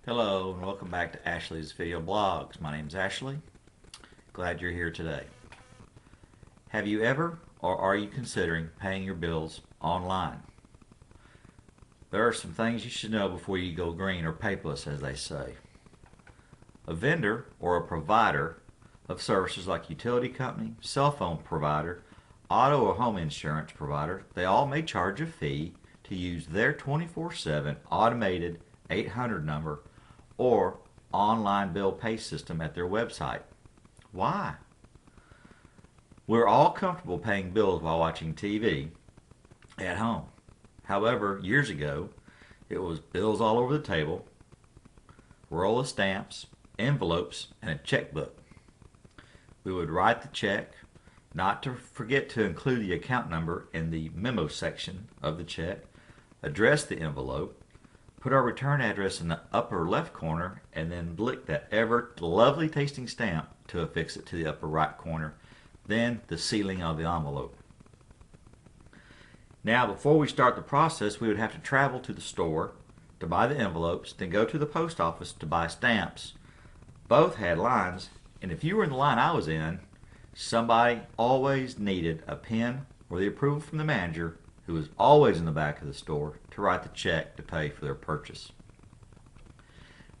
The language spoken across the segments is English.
Hello and welcome back to Ashley's Video Blogs. My name is Ashley. Glad you're here today. Have you ever or are you considering paying your bills online? There are some things you should know before you go green or paperless, as they say. A vendor or a provider of services like utility company, cell phone provider, auto or home insurance provider, they all may charge a fee to use their 24/7 automated 800 number or online bill pay system at their website. Why? We're all comfortable paying bills while watching TV at home. However, years ago, it was bills all over the table, roll of stamps, envelopes, and a checkbook. We would write the check, not to forget to include the account number in the memo section of the check, address the envelope, put our return address in the upper left corner, and then blick that ever lovely tasting stamp to affix it to the upper right corner, then the sealing of the envelope. Now, before we start the process, we would have to travel to the store to buy the envelopes, then go to the post office to buy stamps. Both had lines, and if you were in the line I was in, somebody always needed a pen or the approval from the manager, who was always in the back of the store, to write the check to pay for their purchase.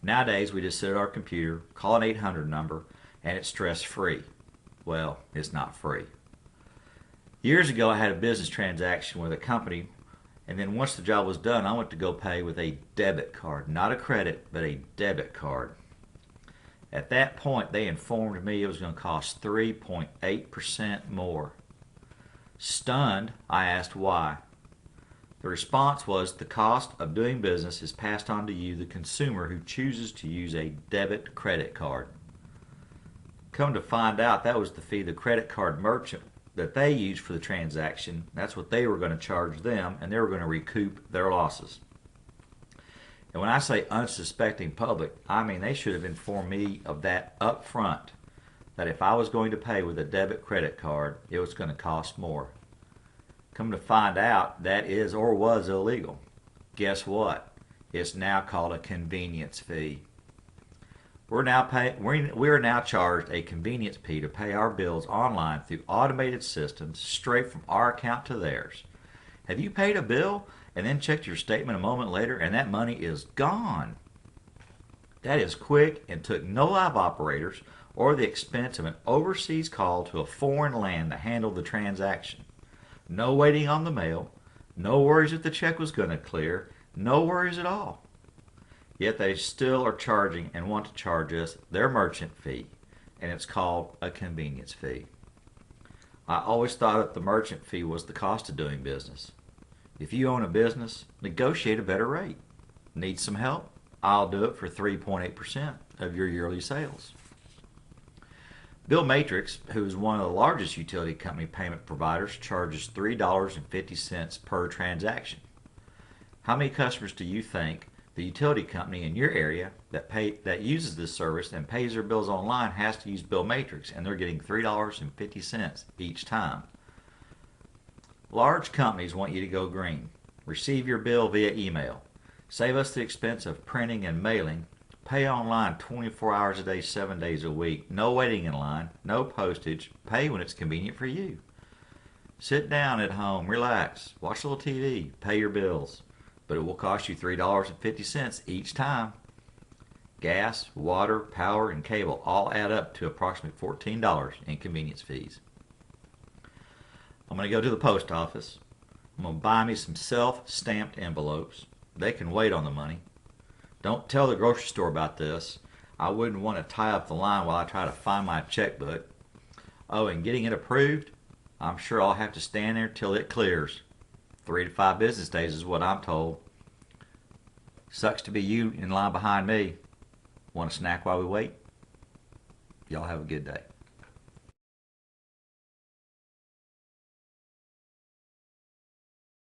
Nowadays, we just sit at our computer, call an 800 number, and it's stress-free. Well, it's not free. Years ago, I had a business transaction with a company, and then once the job was done, I went to go pay with a debit card. Not a credit, but a debit card. At that point, they informed me it was going to cost 3.8% more. Stunned, I asked why. The response was the cost of doing business is passed on to you, the consumer, who chooses to use a debit credit card. Come to find out, that was the fee the credit card merchant that they used for the transaction. That's what they were going to charge them, and they were going to recoup their losses. And when I say unsuspecting public, I mean they should have informed me of that up front, that if I was going to pay with a debit credit card, it was going to cost more. Come to find out, that is or was illegal. Guess what? It's now called a convenience fee. We are now charged a convenience fee to pay our bills online through automated systems straight from our account to theirs. Have you paid a bill and then checked your statement a moment later and that money is gone? That is quick and took no live operators or the expense of an overseas call to a foreign land to handle the transaction. No waiting on the mail, no worries if the check was going to clear, no worries at all. Yet they still are charging and want to charge us their merchant fee, and it's called a convenience fee. I always thought that the merchant fee was the cost of doing business. If you own a business, negotiate a better rate. Need some help? I'll do it for 3.8% of your yearly sales. Bill Matrix, who is one of the largest utility company payment providers, charges $3.50 per transaction. How many customers do you think the utility company in your area that uses this service and pays their bills online has to use Bill Matrix, and they're getting $3.50 each time? Large companies want you to go green. Receive your bill via email. Save us the expense of printing and mailing. Pay online 24 hours a day, 7 days a week. No waiting in line, no postage. Pay when it's convenient for you. Sit down at home, relax, watch a little TV, pay your bills. But it will cost you $3.50 each time. Gas, water, power, and cable all add up to approximately $14 in convenience fees. I'm going to go to the post office. I'm going to buy me some self-stamped envelopes. They can wait on the money. Don't tell the grocery store about this. I wouldn't want to tie up the line while I try to find my checkbook. Oh, and getting it approved, I'm sure I'll have to stand there till it clears. 3 to 5 business days is what I'm told. Sucks to be you in line behind me. Want a snack while we wait? Y'all have a good day.